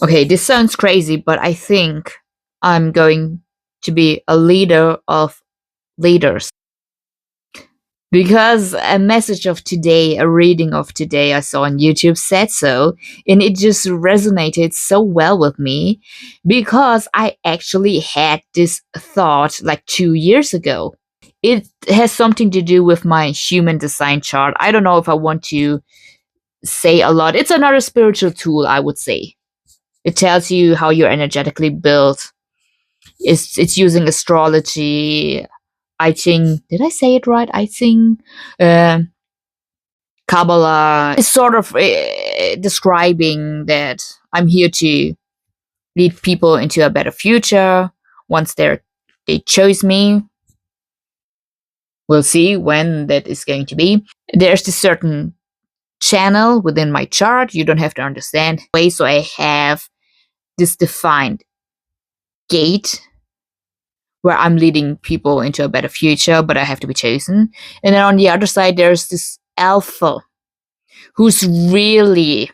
Okay, this sounds crazy, but I think I'm going to be a leader of leaders. Because a message of today, a reading of today I saw on YouTube said so, and it just resonated so well with me because I actually had this thought like 2 years ago. It has something to do with my human design chart. I don't know if I want to say a lot. It's another spiritual tool, I would say. It tells you how you're energetically built. It's using astrology. I think, did I say it right? I think uh, Kabbalah is sort of describing that I'm here to lead people into a better future once they chose me. We'll see when that is going to be. There's this certain channel within my chart. You don't have to understand way, so I have this defined gate where I'm leading people into a better future, but I have to be chosen. And then on the other side, there's this alpha who's really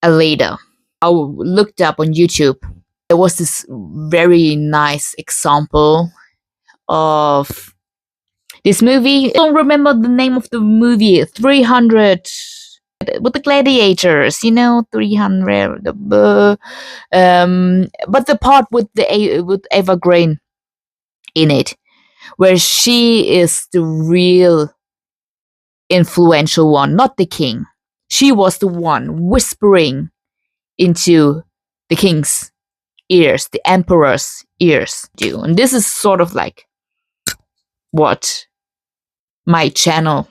a leader. I looked up on YouTube. There was this very nice example of this movie. I don't remember the name of the movie. 300 with the gladiators, 300. But the part with with Eva Green in it, where she is the real influential one, not the king. She was the one whispering into the king's ears, the emperor's ears do. And this is sort of like what my channel,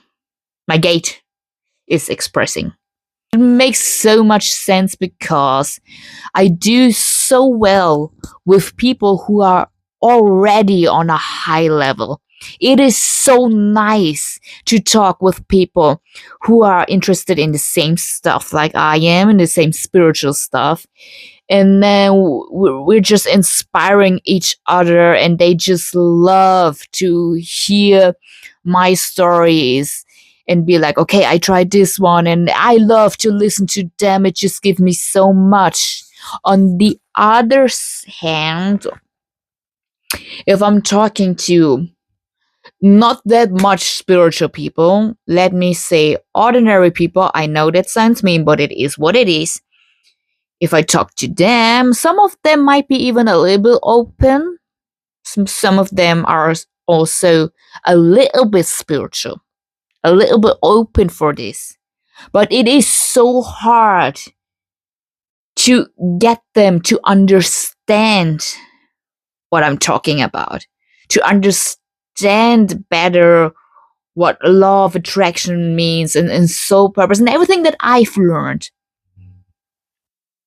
my gate is expressing. It makes so much sense because I do so well with people who are already on a high level. It is so nice to talk with people who are interested in the same stuff like I am, in the same spiritual stuff. And then we're just inspiring each other, and they just love to hear my stories and be like, okay, I tried this one and I love to listen to them. It just gives me so much. On the other hand, if I'm talking to not that much spiritual people, let me say ordinary people, I know that sounds mean, but it is what it is. If I talk to them, some of them might be even a little bit open. Some of them are also a little bit spiritual, a little bit open for this. But it is so hard to get them to understand what I'm talking about, to understand better what law of attraction means and soul purpose and everything that I've learned.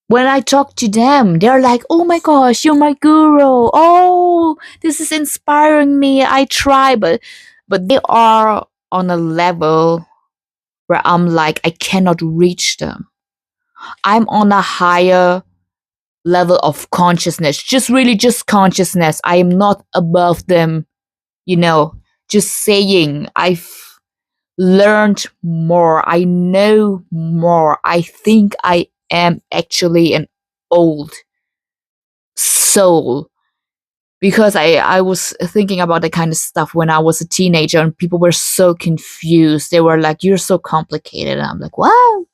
When I talk to them, they're like, oh my gosh, you're my guru. Oh, this is inspiring me. I try, but they are on a level where I'm like, I cannot reach them. I'm on a higher level of consciousness, just consciousness. I am not above them, just saying I've learned more, I know more. I think I am actually an old soul because I was thinking about the kind of stuff when I was a teenager and people were so confused. They were like, you're so complicated. And I'm like, wow,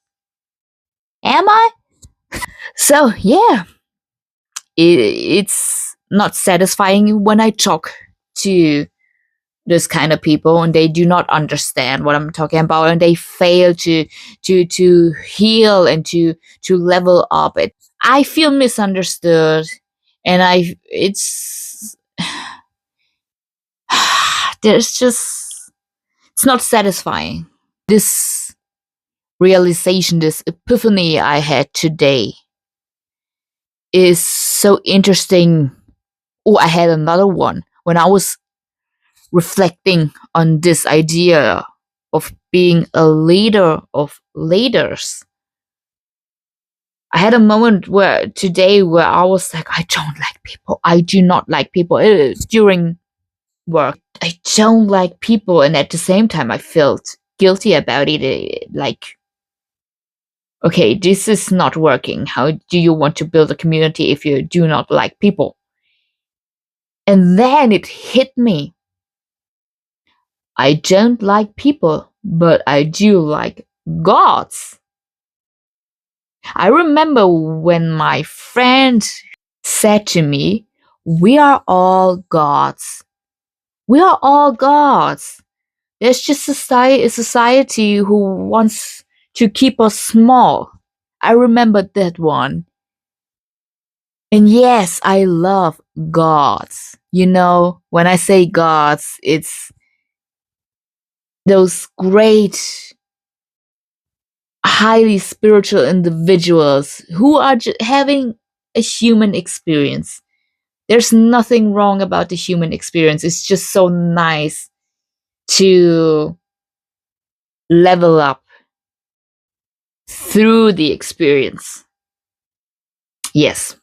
am I? So, yeah, it's not satisfying when I talk to those kind of people and they do not understand what I'm talking about and they fail to heal and to level up. I feel misunderstood, and there's just, it's not satisfying. This realization, this epiphany I had today is so interesting. Oh, I had another one when I was reflecting on this idea of being a leader of leaders. I had a moment today where I was like, I don't like people. I do not like people. During work, I don't like people, and at the same time, I felt guilty about it. Like Okay, this is not working. How do you want to build a community if you do not like people? And then it hit me. I don't like people, but I do like gods. I remember when my friend said to me, "We are all gods. We are all gods. There's just a society who wants to keep us small." I remember that one. And yes, I love gods. You know, when I say gods, it's those great, highly spiritual individuals who are having a human experience. There's nothing wrong about the human experience. It's just so nice to level up through the experience. Yes.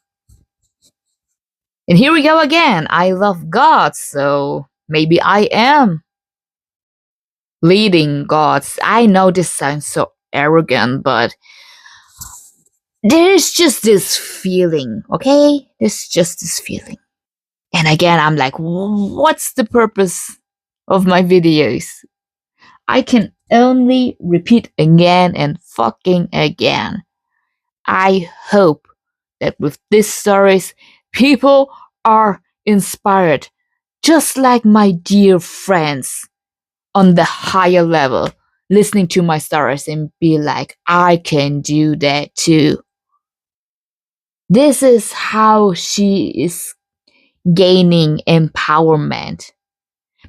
And here we go again. I love gods, so maybe I am leading gods. I know this sounds so arrogant, but there's just this feeling, okay? There's just this feeling. And again, I'm like, what's the purpose of my videos? I can only repeat again and fucking again. I hope that with these stories, people are inspired, just like my dear friends on the higher level, listening to my stories and be like, I can do that too. This is how she is gaining empowerment.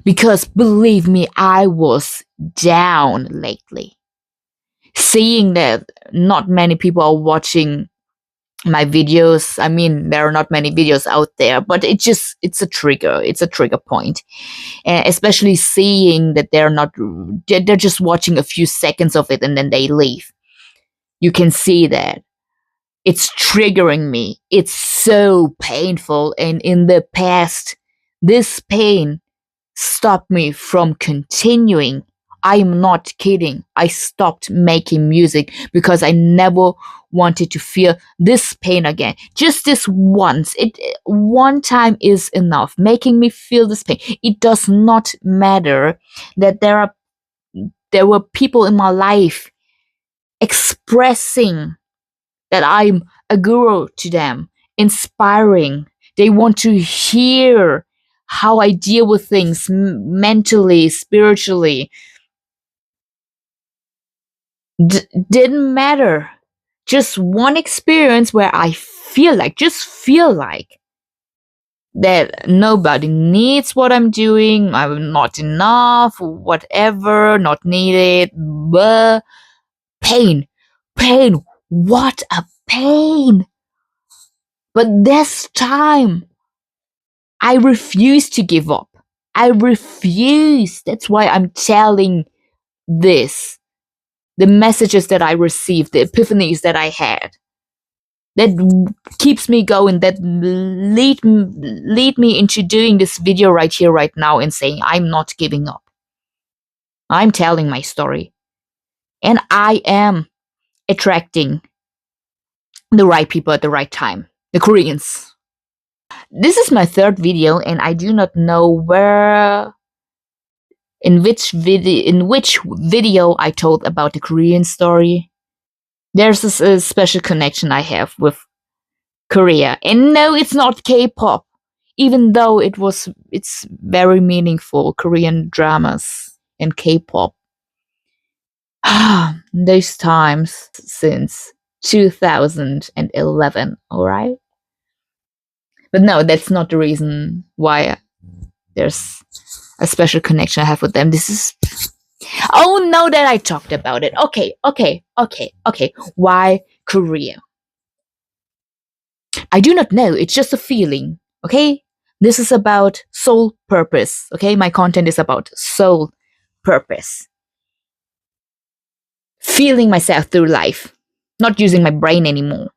Because believe me, I was down lately. Seeing that not many people are watching my videos. I mean, there are not many videos out there, but it's a trigger. It's a trigger point. And especially seeing that they're just watching a few seconds of it and then they leave. You can see that. It's triggering me. It's so painful. And in the past, this pain stopped me from continuing. I'm not kidding. I stopped making music because I never wanted to feel this pain again. Just this once. One time is enough. Making me feel this pain. It does not matter that there were people in my life expressing that I'm a guru to them, inspiring. They want to hear how I deal with things mentally, spiritually. Didn't matter. Just one experience where I just feel like that nobody needs what I'm doing, I'm not enough, whatever, not needed, but pain, pain, what a pain. But this time, I refuse to give up. I refuse. That's why I'm telling this. The messages that I received, the epiphanies that I had, that keeps me going, that lead me into doing this video right here, right now, and saying I'm not giving up. I'm telling my story. And I am attracting the right people at the right time. The Koreans. This is my third video, and I do not know in which video I told about the Korean story. There's a special connection I have with Korea. And no, it's not K-pop. Even though it's very meaningful, Korean dramas and K-pop. Those times since 2011, alright? But no, that's not the reason why there's a special connection I have with them. This is... Oh no, that I talked about it. Okay. Why Korea? I do not know. It's just a feeling. Okay? This is about soul purpose. Okay? My content is about soul purpose. Feeling myself through life. Not using my brain anymore.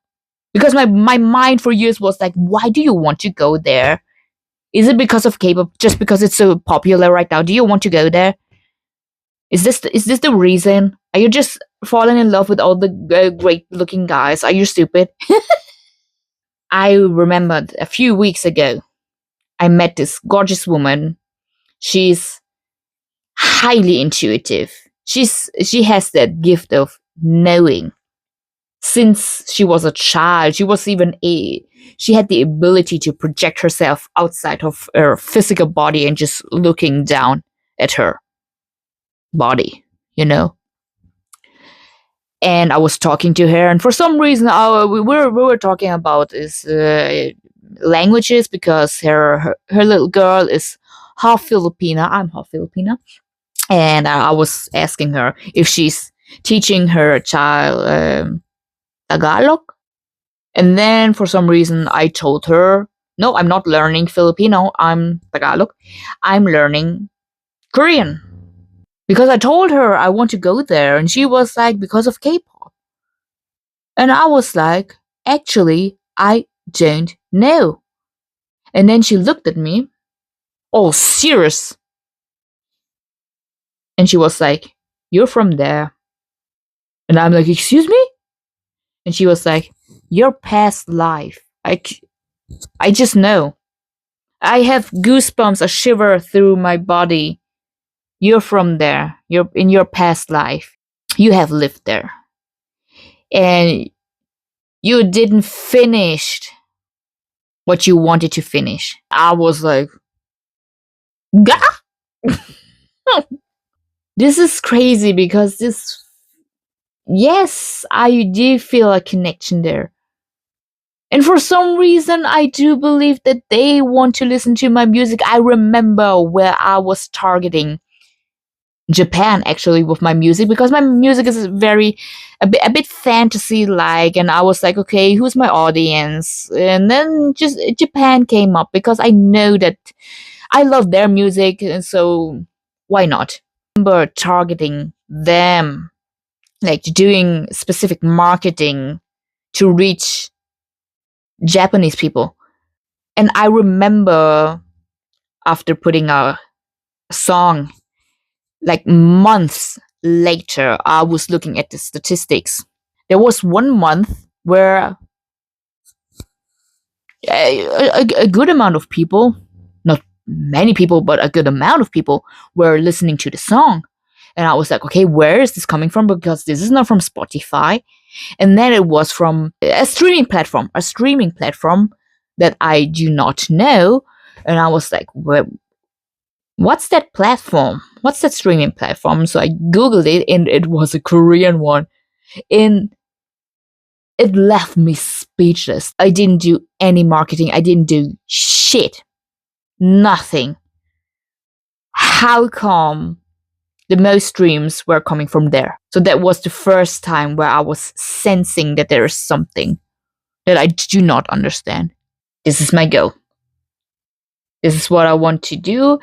Because my mind for years was like, why do you want to go there? Is it because of K-pop? Just because it's so popular right now? Do you want to go there? Is this the reason? Are you just falling in love with all the great looking guys? Are you stupid? I remembered a few weeks ago, I met this gorgeous woman. She's highly intuitive. She has that gift of knowing. Since she was a child, she had the ability to project herself outside of her physical body and just looking down at her body, you know. And I was talking to her, and for some reason, we were talking about is languages because her little girl is half Filipina. I'm half Filipina, and I was asking her if she's teaching her child Tagalog. And then for some reason, I told her, no, I'm not learning Filipino. I'm Tagalog. I'm learning Korean. Because I told her I want to go there, and she was like, because of K-pop. And I was like, actually, I don't know. And then she looked at me, all serious. And she was like, you're from there. And I'm like, excuse me? And she was like, your past life. I just know. I have goosebumps, a shiver through my body. You're from there. You're in your past life. You have lived there. And you didn't finish what you wanted to finish. I was like, Gah! This is crazy because yes, I do feel a connection there. And for some reason, I do believe that they want to listen to my music. I remember where I was targeting Japan actually with my music because my music is a bit fantasy like, and I was like, okay, who's my audience? And then just Japan came up because I know that I love their music, and so why not? I remember targeting them, like doing specific marketing to reach Japanese people. And I remember after putting a song, like months later, I was looking at the statistics. There was 1 month where a good amount of people, not many people, but a good amount of people were listening to the song. And I was like, okay, where is this coming from? Because this is not from Spotify. And then it was from a streaming platform that I do not know. And I was like, what's that platform? What's that streaming platform? So I Googled it and it was a Korean one. And it left me speechless. I didn't do any marketing. I didn't do shit. Nothing. How come the most streams were coming from there? So that was the first time where I was sensing that there is something that I do not understand. This is my goal. This is what I want to do.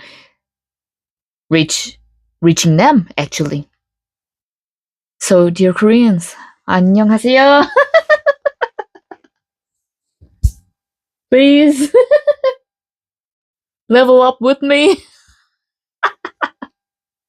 Reaching them, actually. So, dear Koreans, 안녕하세요. Please level up with me.